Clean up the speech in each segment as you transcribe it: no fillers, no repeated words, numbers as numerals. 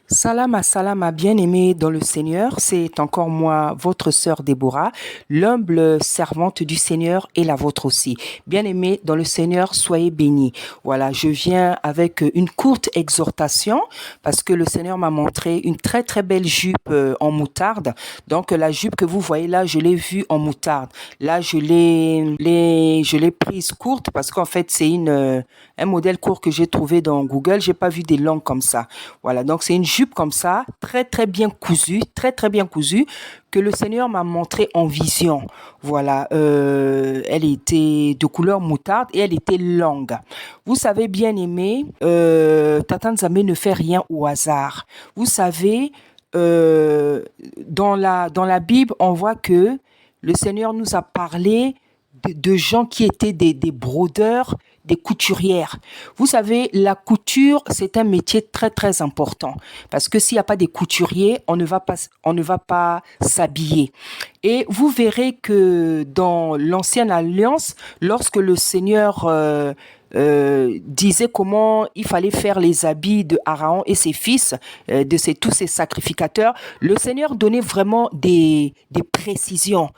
Salama, bien-aimé dans le Seigneur, c'est encore moi, votre sœur Déborah, l'humble servante du Seigneur et la vôtre aussi. Bien-aimé dans le Seigneur, soyez bénis. Voilà, je viens avec une courte exhortation parce que le Seigneur m'a montré une très très belle jupe en moutarde. Donc la jupe que vous voyez là, je l'ai vue en moutarde. Là, je l'ai prise courte parce qu'en fait, c'est un modèle court que j'ai trouvé dans Google. J'ai pas vu des longues comme ça. Voilà, donc c'est une jupe comme ça, très très bien cousue, que le Seigneur m'a montré en vision. Voilà, elle était de couleur moutarde et elle était longue. Vous savez, bien aimé, Tata Nzambe ne fait rien au hasard. Vous savez, dans la Bible, on voit que le Seigneur nous a parlé de gens qui étaient des brodeurs, des couturières. Vous savez, la couture, c'est un métier très, très important. Parce que s'il n'y a pas des couturiers, on ne va pas s'habiller. Et vous verrez que dans l'Ancienne Alliance, lorsque le Seigneur disait comment il fallait faire les habits de Aaron et ses fils, tous ses sacrificateurs, le Seigneur donnait vraiment des précisions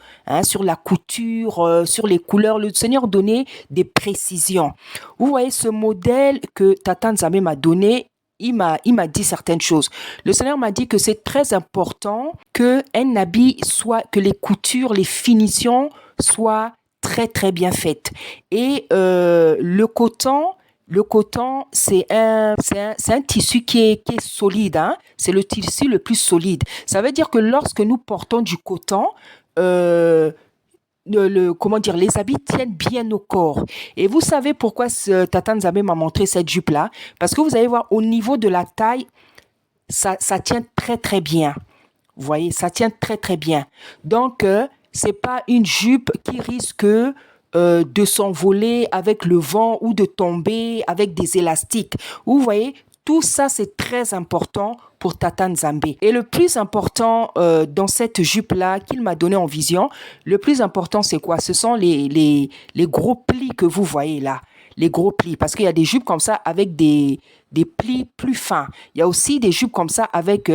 sur la couture, sur les couleurs. Le Seigneur donnait des précisions. Vous voyez ce modèle que Tata Nzambe m'a donné, il m'a dit certaines choses. Le Seigneur m'a dit que c'est très important que un habit soit, que les coutures, les finitions soient très très bien faites. Et le coton, c'est un tissu qui est solide, hein. C'est le tissu le plus solide. Ça veut dire que lorsque nous portons du coton, euh, comment dire, les habits tiennent bien au corps. Et vous savez pourquoi Tata Nzambe m'a montré cette jupe-là? Parce que vous allez voir, au niveau de la taille, ça tient très très bien. Vous voyez, ça tient très très bien. Donc, c'est pas une jupe qui risque de s'envoler avec le vent ou de tomber avec des élastiques. Vous voyez, tout ça, c'est très important pour Tata Nzambe. Et le plus important dans cette jupe-là qu'il m'a donné en vision, le plus important, c'est quoi? Ce sont les gros plis que vous voyez là. Les gros plis. Parce qu'il y a des jupes comme ça avec des plis plus fins. Il y a aussi des jupes comme ça avec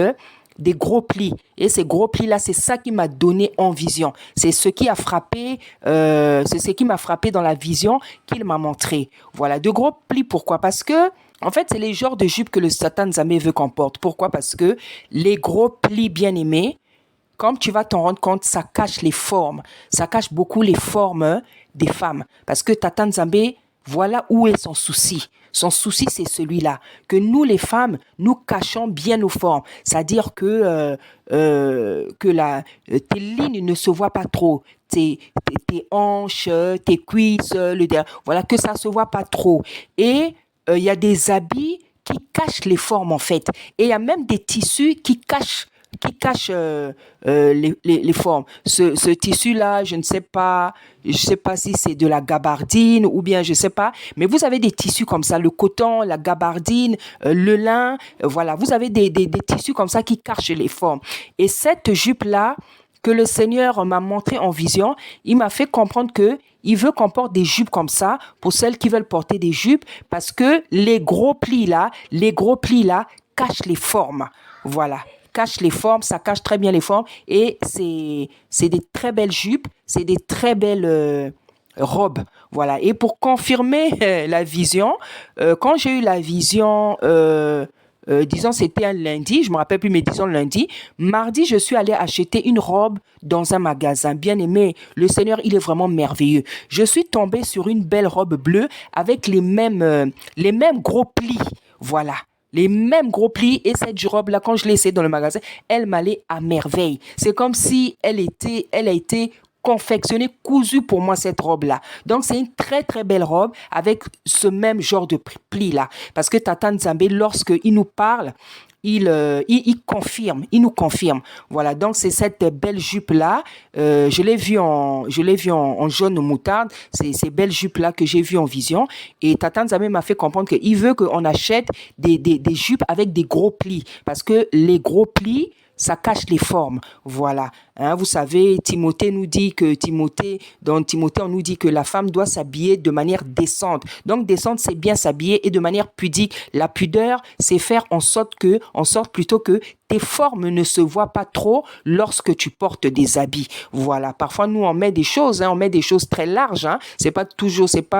des gros plis. Et ces gros plis-là, c'est ça qui m'a donné en vision. C'est ce qui m'a frappé dans la vision qu'il m'a montré. Voilà, de gros plis, pourquoi? Parce que, en fait, c'est les genres de jupes que le Satan Nzambe veut qu'on porte. Pourquoi? Parce que les gros plis bien aimés, comme tu vas t'en rendre compte, ça cache les formes. Ça cache beaucoup les formes des femmes. Parce que Tata Nzambe, voilà où est son souci. Son souci, c'est celui-là. Que nous, les femmes, nous cachons bien nos formes. C'est-à-dire que tes lignes ne se voient pas trop. Tes hanches, tes cuisses, voilà, que ça ne se voit pas trop. Et il y a des habits qui cachent les formes, en fait. Et il y a même des tissus qui cache les formes. Ce tissu-là, je sais pas si c'est de la gabardine ou bien je sais pas, mais vous avez des tissus comme ça, le coton, la gabardine, le lin, voilà, vous avez des tissus comme ça qui cachent les formes. Et cette jupe-là, que le Seigneur m'a montré en vision, il m'a fait comprendre que il veut qu'on porte des jupes comme ça pour celles qui veulent porter des jupes parce que les gros plis là cachent les formes. Voilà, cache les formes, ça cache très bien les formes et c'est des très belles jupes, c'est des très belles robes. Voilà. Et pour confirmer la vision, quand j'ai eu la vision disons c'était un lundi, je me rappelle plus, mais disons lundi. Mardi, je suis allée acheter une robe dans un magasin. Bien aimé, le Seigneur, il est vraiment merveilleux. Je suis tombée sur une belle robe bleue avec les mêmes gros plis. Voilà. Les mêmes gros plis et cette robe-là, quand je l'ai essayée dans le magasin, elle m'allait à merveille. C'est comme si elle a été confectionnée, cousue pour moi, cette robe-là. Donc, c'est une très, très belle robe avec ce même genre de pli-là. Parce que Tata Nzambe, lorsqu'il nous parle, il confirme, il nous confirme. Voilà, donc c'est cette belle jupe-là. Je l'ai vue en jaune moutarde. C'est ces belles jupes-là que j'ai vues en vision. Et Tata Nzambe m'a fait comprendre qu'il veut qu'on achète des jupes avec des gros plis. Parce que les gros plis, ça cache les formes. Voilà. Hein, vous savez, dans Timothée, on nous dit que la femme doit s'habiller de manière décente. Donc, décente, c'est bien s'habiller et de manière pudique. La pudeur, c'est faire en sorte plutôt que tes formes ne se voient pas trop lorsque tu portes des habits. Voilà. Parfois, nous, on met des choses, on met des choses très larges. C'est pas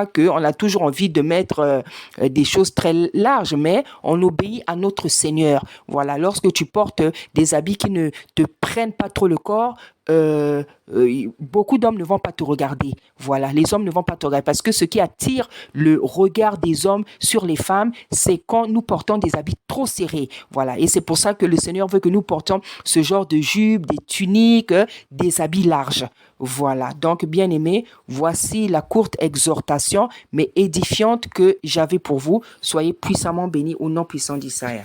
que on a toujours envie de mettre des choses très larges, mais on obéit à notre Seigneur. Voilà. Lorsque tu portes des habits qui ne te prennent pas trop le corps, beaucoup d'hommes ne vont pas te regarder. Voilà, les hommes ne vont pas te regarder parce que ce qui attire le regard des hommes sur les femmes, c'est quand nous portons des habits trop serrés. Voilà, et c'est pour ça que le Seigneur veut que nous portions ce genre de jupes, des tuniques, des habits larges. Voilà, donc bien aimés, voici la courte exhortation, mais édifiante que j'avais pour vous. Soyez puissamment bénis au nom puissant d'Israël.